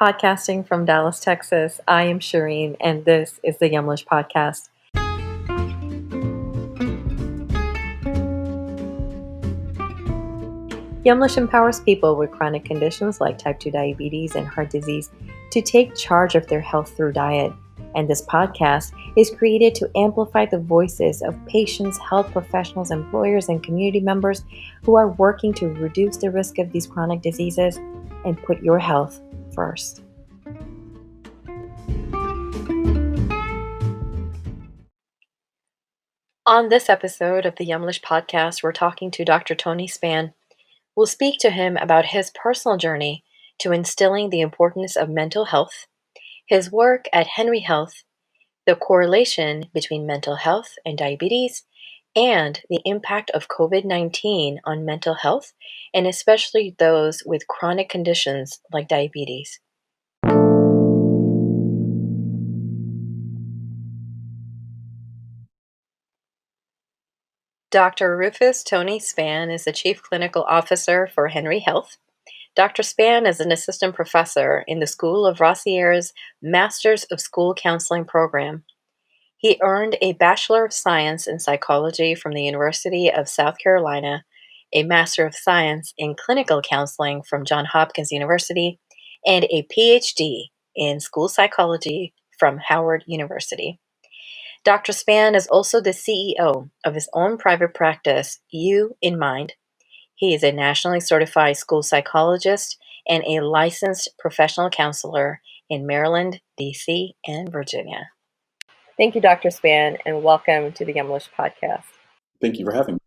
Podcasting from Dallas, Texas. I am Shireen, and this is the Yumlish podcast. Yumlish empowers people with chronic conditions like type 2 diabetes and heart disease to take charge of their health through diet. And this podcast is created to amplify the voices of patients, health professionals, employers, and community members who are working to reduce the risk of these chronic diseases and put your health first. On this episode of the Yumlish podcast, we're talking to Dr. Tony Spann. We'll speak to him about his personal journey to instilling the importance of mental health, his work at Henry Health, the correlation between mental health and diabetes, and the impact of COVID-19 on mental health, and especially those with chronic conditions like diabetes. Dr. Rufus Tony Spann is the Chief Clinical Officer for Henry Health. Dr. Spann is an assistant professor in the School of Rossier's Masters of School Counseling program. He earned a Bachelor of Science in Psychology from the University of South Carolina, a Master of Science in Clinical Counseling from Johns Hopkins University, and a PhD in School Psychology from Howard University. Dr. Spann is also the CEO of his own private practice, You in Mind. He is a nationally certified school psychologist and a licensed professional counselor in Maryland, D.C., and Virginia. Thank you, Dr. Spann, and welcome to the Yumlish podcast. Thank you for having me.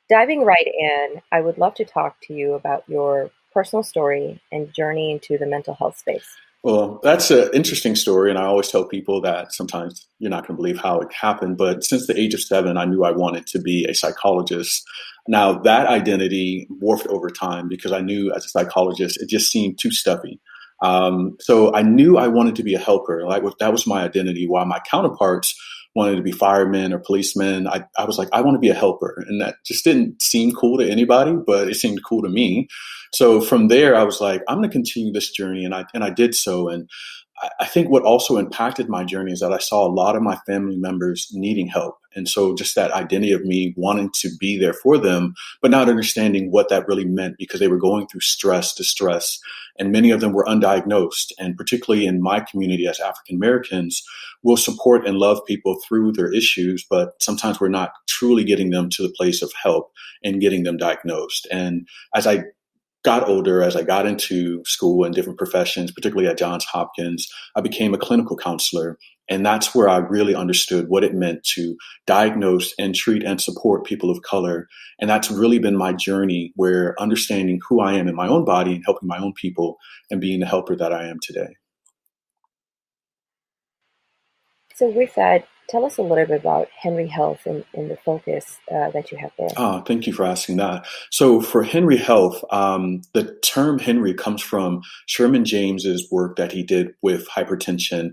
Diving right in, I would love to talk to you about your personal story and journey into the mental health space. Well, that's an interesting story, and I always tell people that sometimes you're not going to believe how it happened, but since the age of 7, I knew I wanted to be a psychologist. Now, that identity morphed over time because I knew as a psychologist, it just seemed too stuffy. So I knew I wanted to be a helper. That was my identity, while my counterparts wanted to be firemen or policemen. I was like, I want to be a helper. And that just didn't seem cool to anybody, but it seemed cool to me. So from there, I was like, I'm going to continue this journey. And I did so. And I think what also impacted my journey is that I saw a lot of my family members needing help. And so just that identity of me wanting to be there for them, but not understanding what that really meant because they were going through stress, distress, and many of them were undiagnosed. And particularly in my community as African Americans, we'll support and love people through their issues, but sometimes we're not truly getting them to the place of help and getting them diagnosed. And as I got older, as I got into school and different professions, particularly at Johns Hopkins, I became a clinical counselor. And that's where I really understood what it meant to diagnose and treat and support people of color. And that's really been my journey, where understanding who I am in my own body and helping my own people and being the helper that I am today. So with that, tell us a little bit about Henry Health and the focus that you have there. Thank you for asking that. So for Henry Health, the term Henry comes from Sherman James's work that he did with hypertension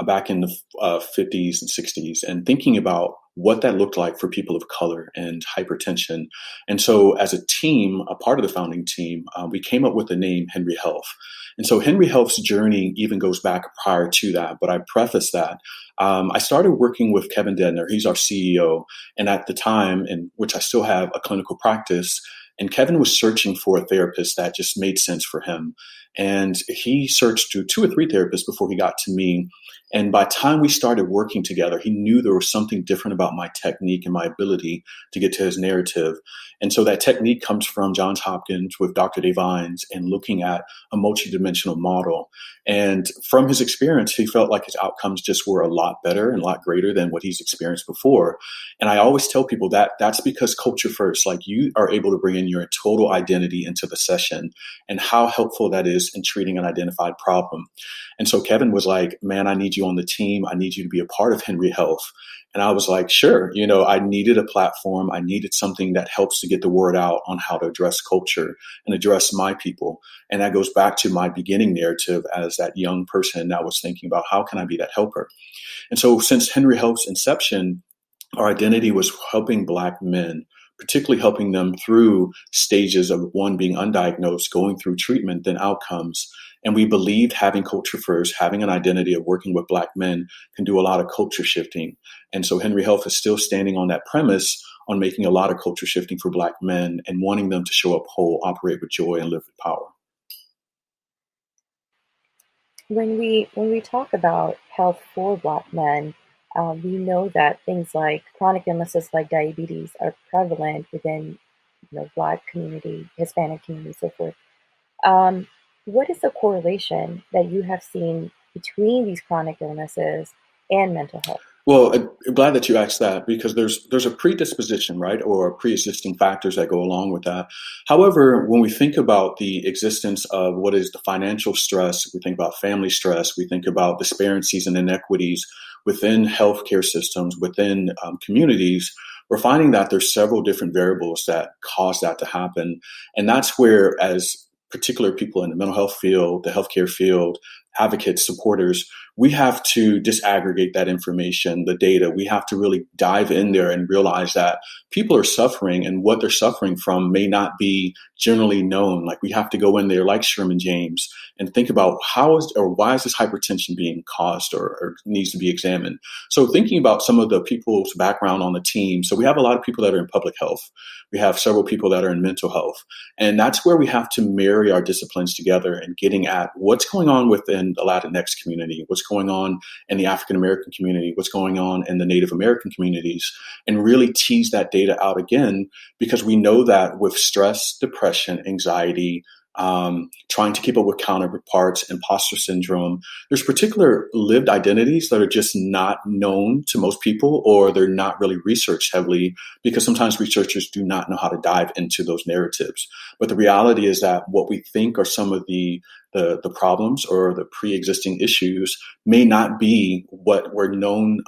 back in the 50s and 60s, and thinking about what that looked like for people of color and hypertension. And so as a team, a part of the founding team, we came up with the name Henry Health. And so Henry Health's journey even goes back prior to that, but I preface that. I started working with Kevin Dedner. He's our CEO. And at the time, in which I still have a clinical practice, and Kevin was searching for a therapist that just made sense for him. And he searched to 2 or 3 therapists before he got to me. And by the time we started working together, he knew there was something different about my technique and my ability to get to his narrative. And so that technique comes from Johns Hopkins with Dr. Devines and looking at a multidimensional model. And from his experience, he felt like his outcomes just were a lot better and a lot greater than what he's experienced before. And I always tell people that that's because culture first, like you are able to bring in your total identity into the session and how helpful that is in treating an identified problem. And so Kevin was like, man, I need you on the team. I need you to be a part of Henry Health. And I was like, sure. I needed a platform. I needed something that helps to get the word out on how to address culture and address my people. And that goes back to my beginning narrative as that young person that was thinking about how can I be that helper? And so since Henry Health's inception, our identity was helping Black men, particularly helping them through stages of one being undiagnosed, going through treatment, then outcomes. And we believed having culture first, having an identity of working with Black men can do a lot of culture shifting. And so Henry Health is still standing on that premise on making a lot of culture shifting for Black men and wanting them to show up whole, operate with joy, and live with power. When we talk about health for Black men, we know that things like chronic illnesses like diabetes are prevalent within Black community, Hispanic community, so forth. Um, what is the correlation that you have seen between these chronic illnesses and mental health? Well, I'm glad that you asked that because there's a predisposition, right, or pre-existing factors that go along with that. However, when we think about the existence of what is the financial stress, we think about family stress, we think about disparities and inequities within healthcare systems, within communities, we're finding that there's several different variables that cause that to happen, and that's where, as particular people in the mental health field, the healthcare field, advocates, supporters, we have to disaggregate that information, the data. We have to really dive in there and realize that people are suffering and what they're suffering from may not be generally known. Like we have to go in there like Sherman James and think about how is or why is this hypertension being caused or needs to be examined. So thinking about some of the people's background on the team. So we have a lot of people that are in public health. We have several people that are in mental health. And that's where we have to marry our disciplines together and getting at what's going on within the Latinx community, what's going on in the African American community, what's going on in the Native American communities, and really tease that data out again, because we know that with stress, depression, anxiety, trying to keep up with counterparts, imposter syndrome, there's particular lived identities that are just not known to most people, or they're not really researched heavily because sometimes researchers do not know how to dive into those narratives. But the reality is that what we think are some of the problems or the pre-existing issues may not be what we're known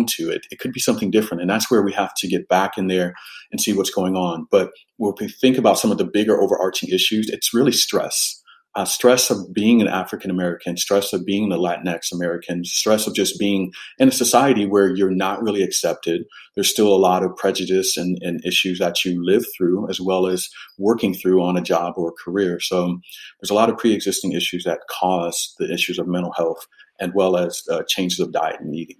to. It could be something different, and that's where we have to get back in there and see what's going on. But when we think about some of the bigger overarching issues, it's really stress. Stress of being an African American, stress of being the Latinx American, stress of just being in a society where you're not really accepted. There's still a lot of prejudice and issues that you live through, as well as working through on a job or a career. So there's a lot of pre-existing issues that cause the issues of mental health, as well as changes of diet and eating.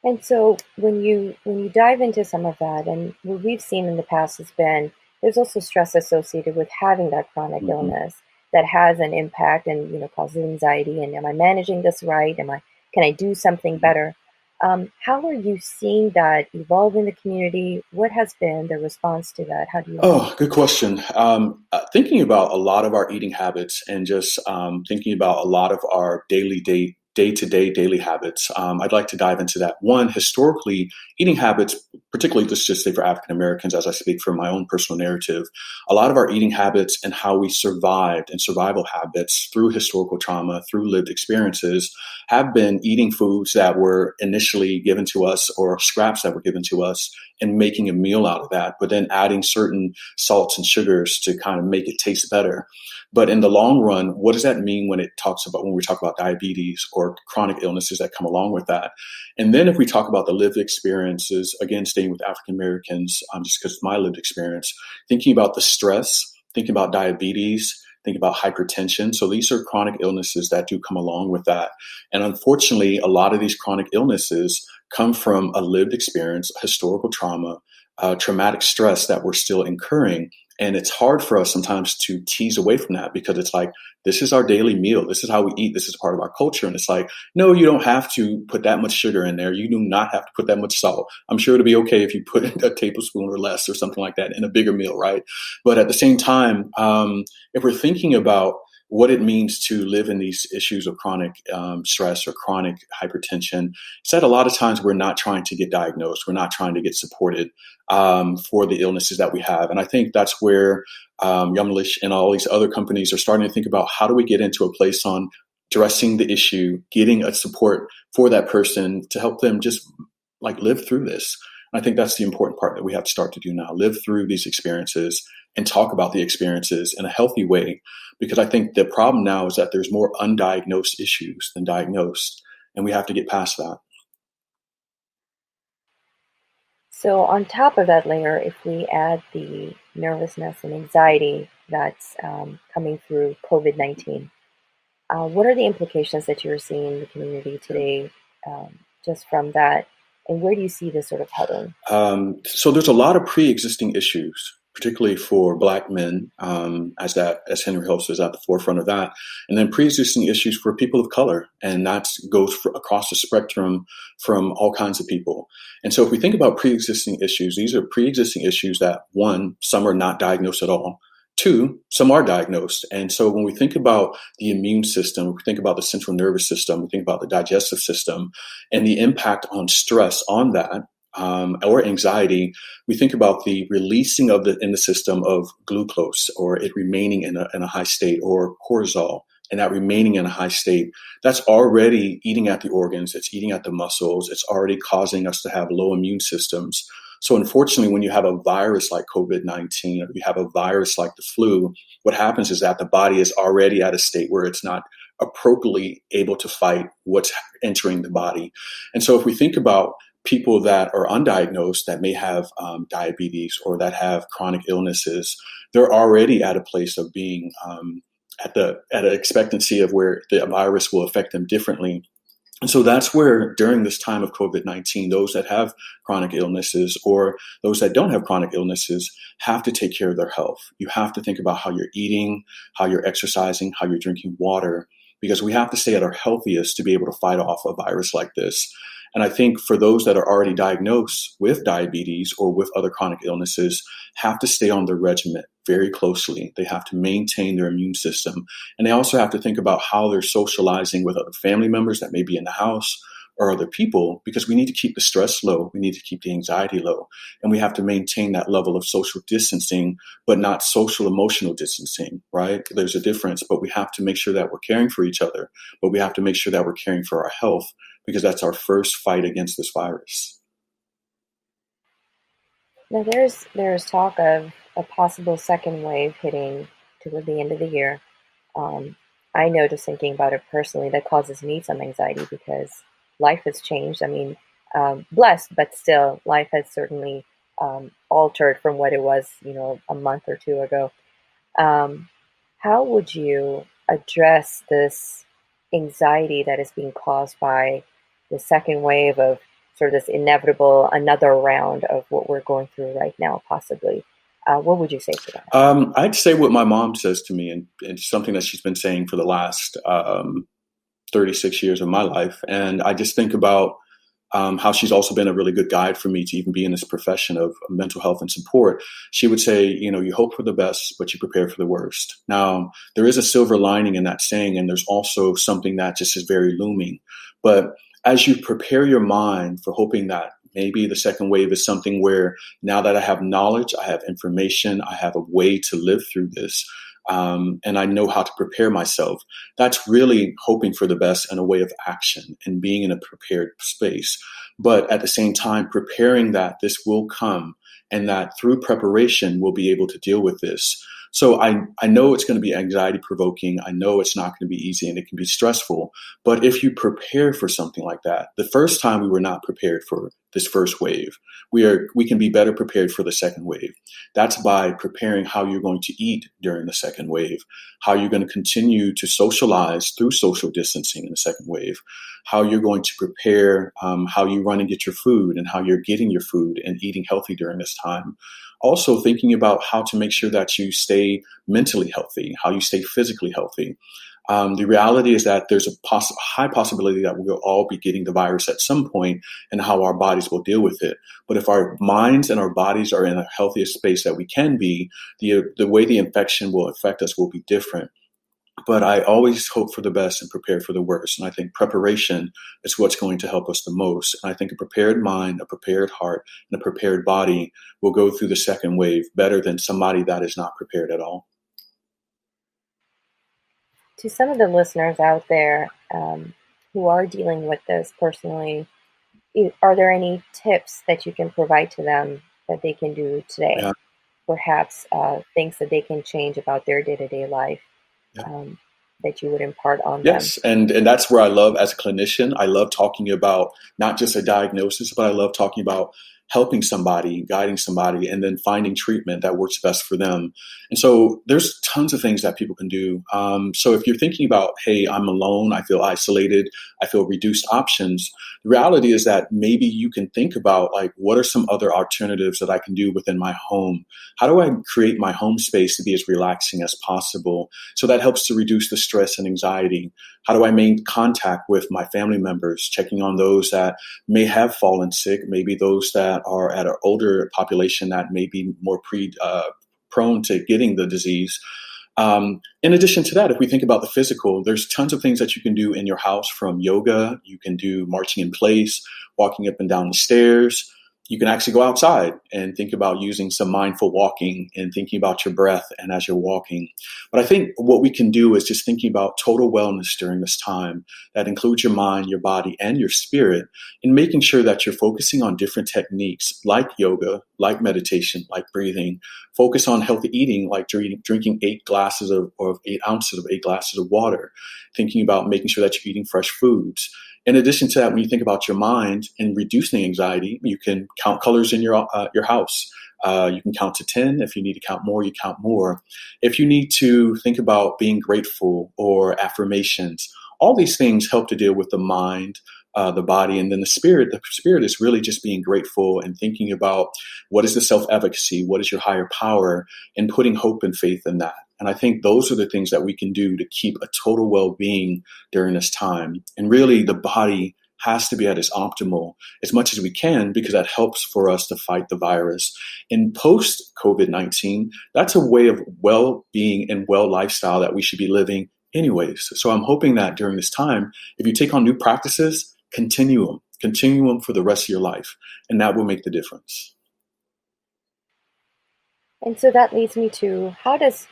And so when you dive into some of that, and what we've seen in the past has been there's also stress associated with having that chronic Mm-hmm. illness that has an impact and causes anxiety. And am I managing this right? Can I do something better? How are you seeing that evolve in the community? What has been the response to that? How do you manage? Oh, good question. Thinking about a lot of our eating habits and just thinking about a lot of our day-to-day daily habits, I'd like to dive into that. One, historically, eating habits, particularly let's just say for African Americans, as I speak from my own personal narrative, a lot of our eating habits and how we survived and survival habits through historical trauma, through lived experiences, have been eating foods that were initially given to us or scraps that were given to us and making a meal out of that, but then adding certain salts and sugars to kind of make it taste better. But in the long run, what does that mean when we talk about diabetes or chronic illnesses that come along with that? And then if we talk about the lived experiences, again, staying with African Americans, just because it's my lived experience, thinking about the stress, thinking about diabetes, thinking about hypertension. So these are chronic illnesses that do come along with that. And unfortunately, a lot of these chronic illnesses come from a lived experience, historical trauma, traumatic stress that we're still incurring. And it's hard for us sometimes to tease away from that because it's like, this is our daily meal. This is how we eat. This is part of our culture. And it's like, no, you don't have to put that much sugar in there. You do not have to put that much salt. I'm sure it'll be okay if you put a tablespoon or less or something like that in a bigger meal, right? But at the same time, if we're thinking about what it means to live in these issues of chronic stress or chronic hypertension, it's that a lot of times we're not trying to get diagnosed. We're not trying to get supported for the illnesses that we have. And I think that's where Yumlish and all these other companies are starting to think about how do we get into a place on addressing the issue, getting a support for that person to help them just like live through this. And I think that's the important part that we have to start to do now, live through these experiences and talk about the experiences in a healthy way. Because I think the problem now is that there's more undiagnosed issues than diagnosed, and we have to get past that. So, on top of that layer, if we add the nervousness and anxiety that's coming through COVID-19, what are the implications that you're seeing in the community today just from that? And where do you see this sort of heading? So there's a lot of pre-existing issues, particularly for Black men, as Henry Host is at the forefront of that, and then pre-existing issues for people of color, and that goes across the spectrum from all kinds of people. And so if we think about pre-existing issues, these are pre-existing issues that, one, some are not diagnosed at all. Two, some are diagnosed. And so when we think about the immune system, we think about the central nervous system, we think about the digestive system, and the impact on stress on that, or anxiety, we think about the releasing of in the system of glucose, or it remaining in a high state, or cortisol, and that remaining in a high state. That's already eating at the organs, it's eating at the muscles, it's already causing us to have low immune systems. So unfortunately, when you have a virus like COVID-19, or you have a virus like the flu, what happens is that the body is already at a state where it's not appropriately able to fight what's entering the body. And so if we think about people that are undiagnosed, that may have diabetes or that have chronic illnesses, they're already at a place of being at an expectancy of where the virus will affect them differently. And so that's where, during this time of COVID-19, those that have chronic illnesses or those that don't have chronic illnesses have to take care of their health. You have to think about how you're eating, how you're exercising, how you're drinking water, because we have to stay at our healthiest to be able to fight off a virus like this. And I think for those that are already diagnosed with diabetes or with other chronic illnesses, have to stay on their regimen very closely. They have to maintain their immune system. And they also have to think about how they're socializing with other family members that may be in the house or other people, because we need to keep the stress low. We need to keep the anxiety low. And we have to maintain that level of social distancing, but not social emotional distancing, right? There's a difference, but we have to make sure that we're caring for each other, but we have to make sure that we're caring for our health, because that's our first fight against this virus. Now, there's talk of a possible second wave hitting toward the end of the year. Um, I know, just thinking about it personally, that causes me some anxiety because life has changed. I mean, blessed, but still, life has certainly altered from what it was, a month or two ago. Um, how would you address this anxiety that is being caused by the second wave of sort of this inevitable another round of what we're going through right now, possibly? What would you say to that? I'd say what my mom says to me, and it's something that she's been saying for the last 36 years of my life. And I just think about how she's also been a really good guide for me to even be in this profession of mental health and support. She would say, you hope for the best, but you prepare for the worst. Now, there is a silver lining in that saying, and there's also something that just is very looming. But as you prepare your mind for hoping that maybe the second wave is something where, now that I have knowledge, I have information, I have a way to live through this, and I know how to prepare myself. That's really hoping for the best and a way of action and being in a prepared space. But at the same time, preparing that this will come, and that through preparation, we'll be able to deal with this. So I know it's going to be anxiety provoking. I know it's not going to be easy, and it can be stressful. But if you prepare for something like that, the first time we were not prepared for this first wave, we can be better prepared for the second wave. That's by preparing how you're going to eat during the second wave, how you're going to continue to socialize through social distancing in the second wave, how you're going to prepare, how you run and get your food, and how you're getting your food and eating healthy during this time. Also thinking about how to make sure that you stay mentally healthy, how you stay physically healthy. The reality is that there's a high possibility that we'll all be getting the virus at some point, and how our bodies will deal with it. But if our minds and our bodies are in the healthiest space that we can be, the way the infection will affect us will be different. But I always hope for the best and prepare for the worst. And I think preparation is what's going to help us the most. And I think a prepared mind, a prepared heart, and a prepared body will go through the second wave better than somebody that is not prepared at all. To some of the listeners out there who are dealing with this personally, are there any tips that you can provide to them that they can do today? Yeah. Perhaps things that they can change about their day-to-day life Yeah. that you would impart on them? Yes, and that's where I love, as a clinician, I love talking about not just a diagnosis, but I love talking about helping somebody, guiding somebody, and then finding treatment that works best for them. And so there's tons of things that people can do. So if you're thinking about, hey, I'm alone, I feel isolated, I feel reduced options, the reality is that maybe you can think about, like, what are some other alternatives that I can do within my home? How do I create my home space to be as relaxing as possible? So that helps to reduce the stress and anxiety. How do I maintain contact with my family members, checking on those that may have fallen sick, maybe those that are at an older population that may be more prone to getting the disease. In addition to that, if we think about the physical, there's tons of things that you can do in your house, from yoga, you can do marching in place, walking up and down the stairs. You can actually go outside and think about using some mindful walking and thinking about your breath and as you're walking. But I think what we can do is just thinking about total wellness during this time. That includes your mind, your body, and your spirit, and making sure that you're focusing on different techniques like yoga, like meditation, like breathing. Focus on healthy eating, like drinking 8 ounces of 8 glasses of water. Thinking about making sure that you're eating fresh foods. In addition to that, when you think about your mind and reducing anxiety, you can count colors in your house. You can count to 10. If you need to count more, you count more. If you need to think about being grateful or affirmations, all these things help to deal with the mind, the body, and then the spirit. The spirit is really just being grateful and thinking about what is the self-efficacy, what is your higher power, and putting hope and faith in that. And I think those are the things that we can do to keep a total well-being during this time. And really, the body has to be at its optimal as much as we can, because that helps for us to fight the virus. In post-COVID-19, that's a way of well-being and well lifestyle that we should be living anyways. So I'm hoping that during this time, if you take on new practices, continue them for the rest of your life, and that will make the difference. And so that leads me to, how does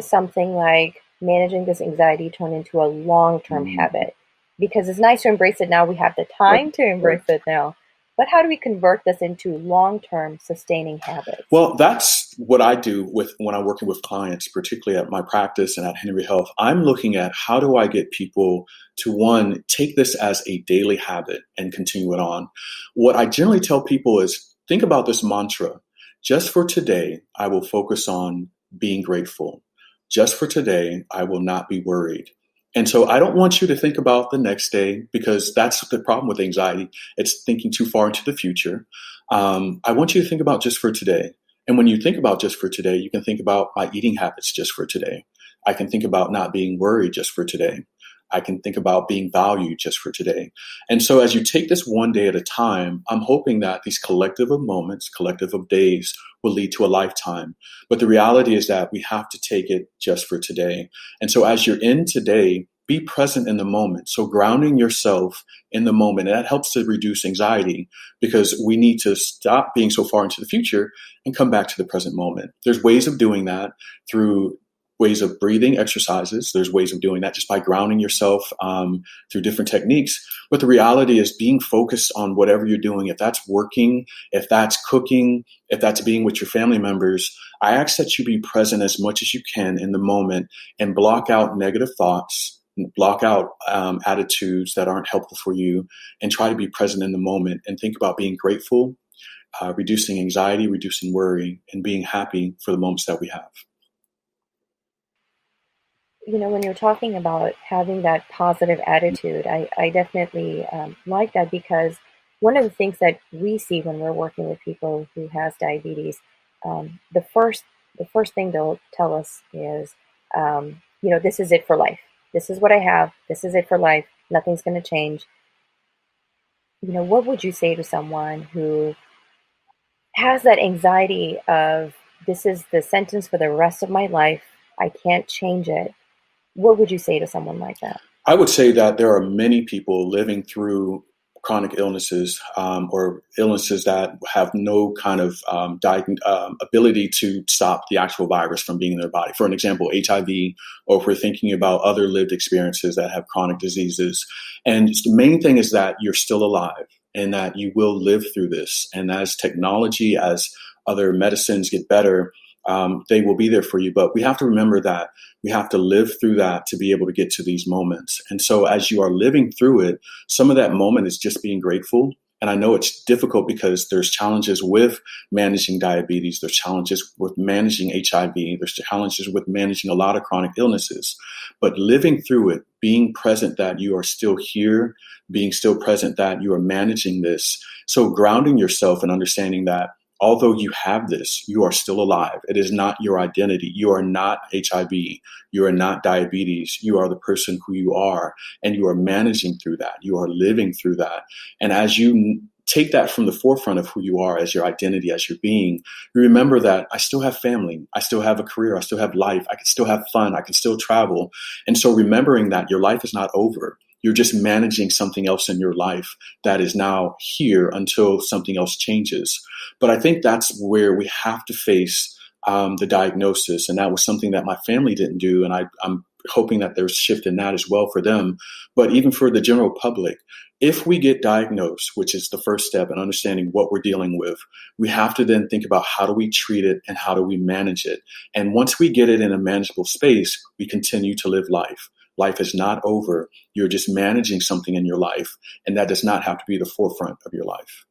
something like managing this anxiety turn into a long-term habit? Because it's nice to embrace it now. We have the time to embrace it now. But how do we convert this into long-term sustaining habits? Well, that's what I do when I'm working with clients, particularly at my practice and at Henry Health. I'm looking at, how do I get people to, one, take this as a daily habit and continue it on. What I generally tell people is, think about this mantra: just for today, I will focus on being grateful. Just for today, I will not be worried. And so I don't want you to think about the next day, because that's the problem with anxiety. It's thinking too far into the future. I want you to think about just for today. And when you think about just for today, you can think about my eating habits just for today. I can think about not being worried just for today. I can think about being valued just for today. And so as you take this one day at a time, I'm hoping that these collective of moments, collective of days, will lead to a lifetime. But the reality is that we have to take it just for today. And so as you're in today, be present in the moment. So grounding yourself in the moment, and that helps to reduce anxiety, because we need to stop being so far into the future and come back to the present moment. There's ways of doing that through ways of breathing exercises. There's ways of doing that just by grounding yourself through different techniques. But the reality is being focused on whatever you're doing. If that's working, if that's cooking, if that's being with your family members, I ask that you be present as much as you can in the moment and block out negative thoughts, block out attitudes that aren't helpful for you, and try to be present in the moment and think about being grateful, reducing anxiety, reducing worry, and being happy for the moments that we have. When you're talking about having that positive attitude, I definitely like that, because one of the things that we see when we're working with people who has diabetes, the first thing they'll tell us is, this is it for life. This is what I have. This is it for life. Nothing's going to change. What would you say to someone who has that anxiety of, this is the sentence for the rest of my life, I can't change it? What would you say to someone like that? I would say that there are many people living through chronic illnesses or illnesses that have no kind of ability to stop the actual virus from being in their body. For an example, HIV, or if we're thinking about other lived experiences that have chronic diseases. And the main thing is that you're still alive and that you will live through this. And as technology, as other medicines get better, they will be there for you. But we have to remember that we have to live through that to be able to get to these moments. And so as you are living through it, some of that moment is just being grateful. And I know it's difficult because there's challenges with managing diabetes, there's challenges with managing HIV, there's challenges with managing a lot of chronic illnesses. But living through it, being present that you are still here, being still present that you are managing this. So grounding yourself and understanding that although you have this, you are still alive. It is not your identity. You are not HIV. You are not diabetes. You are the person who you are, and you are managing through that. You are living through that. And as you take that from the forefront of who you are as your identity, as your being, you remember that I still have family. I still have a career. I still have life. I can still have fun. I can still travel. And so remembering that your life is not over. You're just managing something else in your life that is now here until something else changes. But I think that's where we have to face the diagnosis. And that was something that my family didn't do. And I'm hoping that there's a shift in that as well for them. But even for the general public, if we get diagnosed, which is the first step in understanding what we're dealing with, we have to then think about how do we treat it and how do we manage it. And once we get it in a manageable space, we continue to live life. Life is not over. You're just managing something in your life, and that does not have to be the forefront of your life.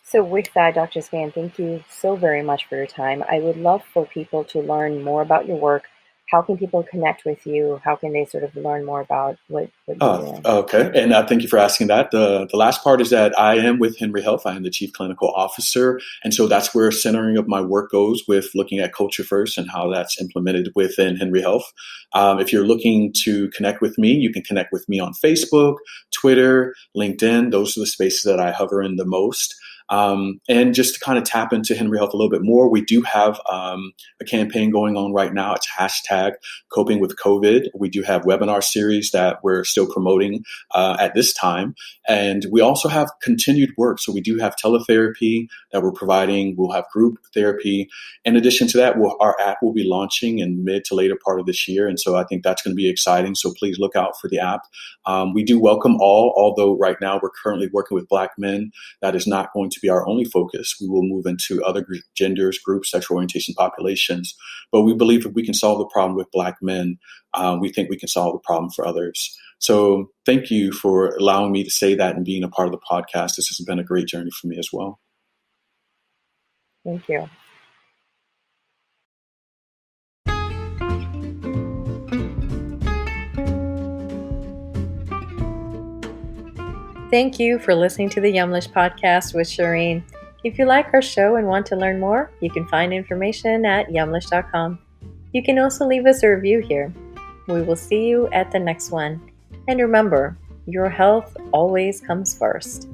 So with that, Dr. Spann, thank you so very much for your time. I would love for people to learn more about your work. How can people connect with you? How can they sort of learn more about what you're doing? Okay. And thank you for asking that. The last part is that I am with Henry Health. I am the Chief Clinical Officer. And so that's where centering of my work goes with looking at culture first and how that's implemented within Henry Health. If you're looking to connect with me, you can connect with me on Facebook, Twitter, LinkedIn. Those are the spaces that I hover in the most. And just to kind of tap into Henry Health a little bit more, we do have a campaign going on right now. It's hashtag coping with COVID. We do have webinar series that we're still promoting at this time. And we also have continued work. So we do have teletherapy that we're providing. We'll have group therapy. In addition to that, our app will be launching in mid to later part of this year. And so I think that's going to be exciting. So please look out for the app. We do welcome all, although right now we're currently working with Black men. That is not going to be our only focus. We will move into other genders, groups, sexual orientation populations. But we believe if we can solve the problem with Black men, we think we can solve the problem for others. So thank you for allowing me to say that and being a part of the podcast. This has been a great journey for me as well. Thank you. Thank you for listening to the Yumlish podcast with Shireen. If you like our show and want to learn more, you can find information at yumlish.com. You can also leave us a review here. We will see you at the next one. And remember, your health always comes first.